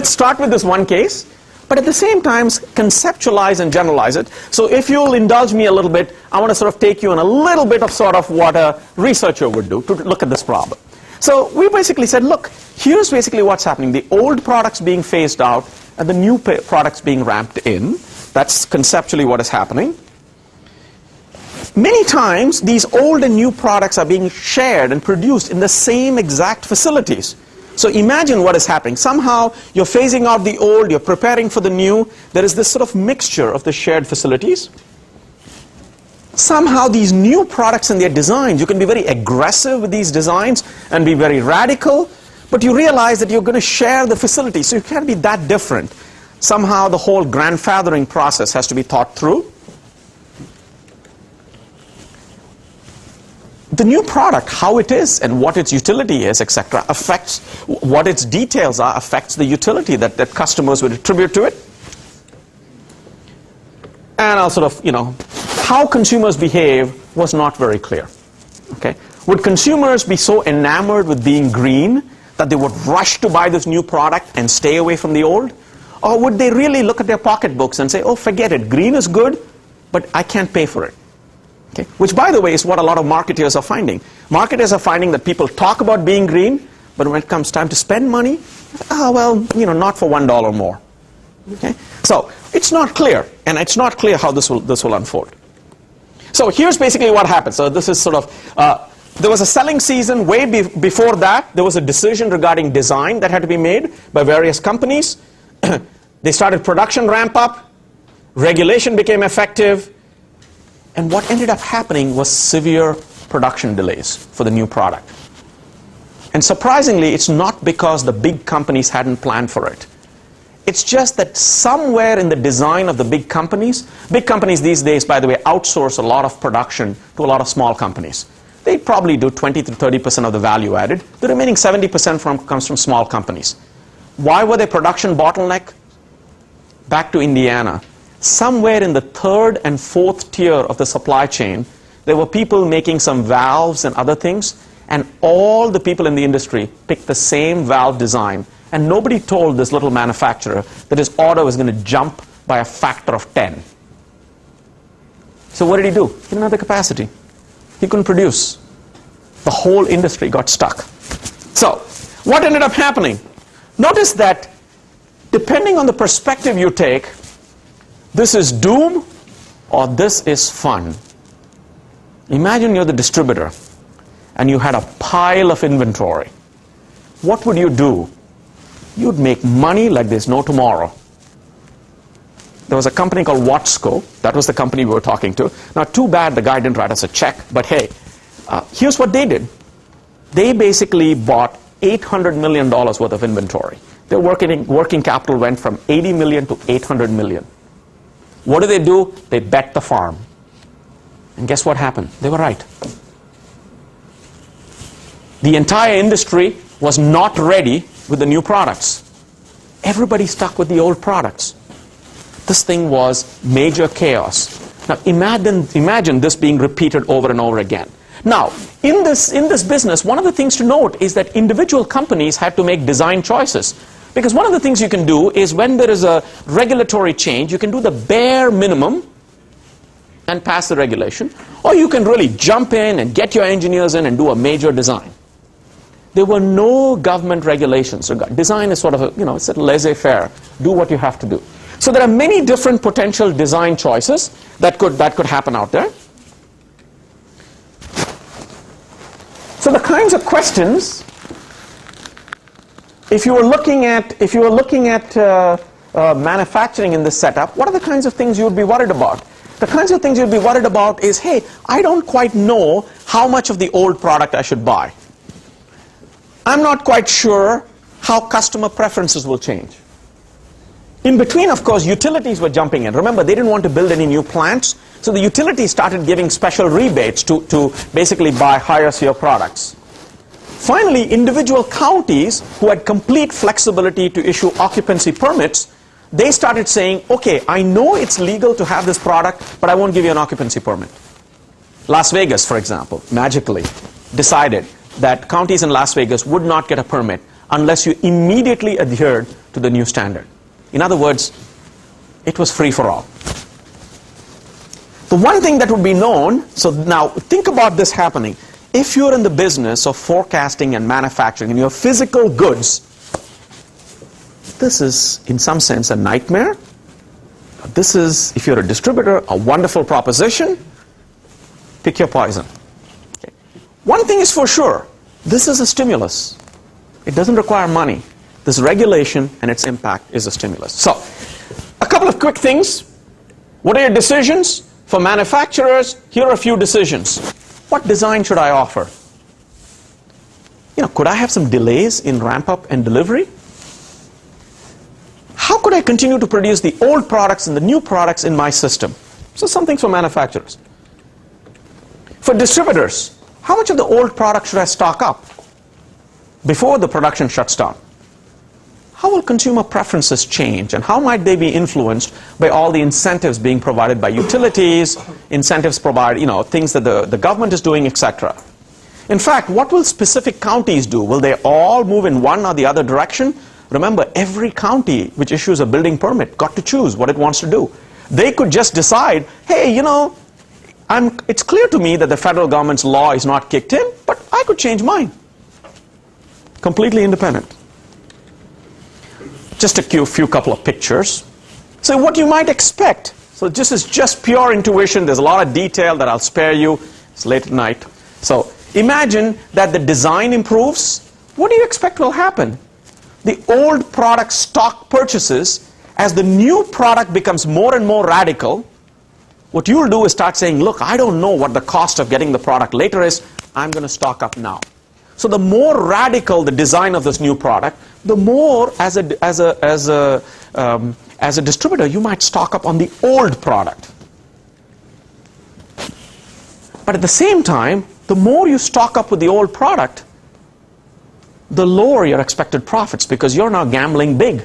let's start with this one case, but at the same time conceptualize and generalize it. So if you'll indulge me a little bit, I want to sort of take you in a little bit of sort of what a researcher would do to look at this problem. So we basically said, look, here's basically what's happening. The old products being phased out and the new products being ramped in. That's conceptually what is happening. Many times, these old and new products are being shared and produced in the same exact facilities. So imagine what is happening. Somehow, you're phasing out the old, you're preparing for the new. There is this sort of mixture of the shared facilities. Somehow, these new products and their designs, you can be very aggressive with these designs and be very radical, but you realize that you're going to share the facility, so you can't be that different. Somehow, the whole grandfathering process has to be thought through. The new product, how it is and what its utility is, etc., affects what its details are, affects the utility that customers would attribute to it. And I'll sort of, how consumers behave was not very clear. Okay? Would consumers be so enamored with being green that they would rush to buy this new product and stay away from the old? Or would they really look at their pocketbooks and say, oh, forget it, green is good, but I can't pay for it? Okay. Which, by the way, is what a lot of marketers are finding. Marketers are finding that people talk about being green, but when it comes time to spend money, not for $1 more. Okay. So it's not clear, and it's not clear how this will unfold. So here's basically what happened. So this is sort of there was a selling season way before that. There was a decision regarding design that had to be made by various companies. They started production ramp up. Regulation became effective. And what ended up happening was severe production delays for the new product. And surprisingly, it's not because the big companies hadn't planned for it. It's just that somewhere in the design of the big companies these days, by the way, outsource a lot of production to a lot of small companies. They probably do 20 to 30% of the value added. The remaining 70% comes from small companies. Why were they production bottleneck? Back to Indiana. Somewhere in the third and fourth tier of the supply chain, there were people making some valves and other things, and all the people in the industry picked the same valve design, and nobody told this little manufacturer that his order was going to jump by a factor of 10. So what did he do? He didn't have the capacity. He couldn't produce. The whole industry got stuck. So what ended up happening? Notice that depending on the perspective you take, this is doom or this is fun. Imagine you're the distributor and you had a pile of inventory. What would you do? You'd make money like there's no tomorrow. There was a company called Watsco. That was the company we were talking to. Now, too bad the guy didn't write us a check, but hey, here's what they did. They basically bought $800 million worth of inventory. Their working capital went from 80 million to 800 million. What do? They bet the farm. And guess what happened? They were right. The entire industry was not ready with the new products. Everybody stuck with the old products. This thing was major chaos. Now imagine this being repeated over and over again. Now, in this business, one of the things to note is that individual companies had to make design choices. Because one of the things you can do is when there is a regulatory change, you can do the bare minimum and pass the regulation. Or you can really jump in and get your engineers in and do a major design. There were no government regulations. Design is sort of it's a laissez-faire. Do what you have to do. So there are many different potential design choices that could happen out there. So the kinds of questions, if you were looking at manufacturing in this setup, what are the kinds of things you would be worried about? The kinds of things you'd be worried about is, hey, I don't quite know how much of the old product I should buy. I'm not quite sure how customer preferences will change. In between, of course, utilities were jumping in. Remember, they didn't want to build any new plants, so the utilities started giving special rebates to basically buy higher tier products. Finally, individual counties who had complete flexibility to issue occupancy permits, they started saying, okay, I know it's legal to have this product, but I won't give you an occupancy permit. Las Vegas, for example, magically decided that counties in Las Vegas would not get a permit unless you immediately adhered to the new standard. In other words, it was free for all. The one thing that would be known, so now think about this happening. If you're in the business of forecasting and manufacturing and you have physical goods, this is in some sense a nightmare. This is, if you're a distributor, a wonderful proposition. Pick your poison. Okay. One thing is for sure, this is a stimulus. It doesn't require money. This regulation and its impact is a stimulus. So, a couple of quick things. What are your decisions? For manufacturers, here are a few decisions. What design should I offer? Could I have some delays in ramp up and delivery? How could I continue to produce the old products and the new products in my system? So some things for manufacturers. For distributors, how much of the old product should I stock up before the production shuts down? How will consumer preferences change, and how might they be influenced by all the incentives being provided by utilities, incentives provide, things that the government is doing, etc. In fact, what will specific counties do? Will they all move in one or the other direction? Remember, every county which issues a building permit got to choose what it wants to do. They could just decide, hey, it's clear to me that the federal government's law is not kicked in, but I could change mine. Completely independent. Just a few couple of pictures. So what you might expect. So this is just pure intuition. There's a lot of detail that I'll spare you. It's late at night. So imagine that the design improves. What do you expect will happen? The old product stock purchases, as the new product becomes more and more radical, what you'll do is start saying, look, I don't know what the cost of getting the product later is. I'm going to stock up now. So the more radical the design of this new product, the more as a distributor you might stock up on the old product. But at the same time, the more you stock up with the old product, the lower your expected profits, because you're now gambling big.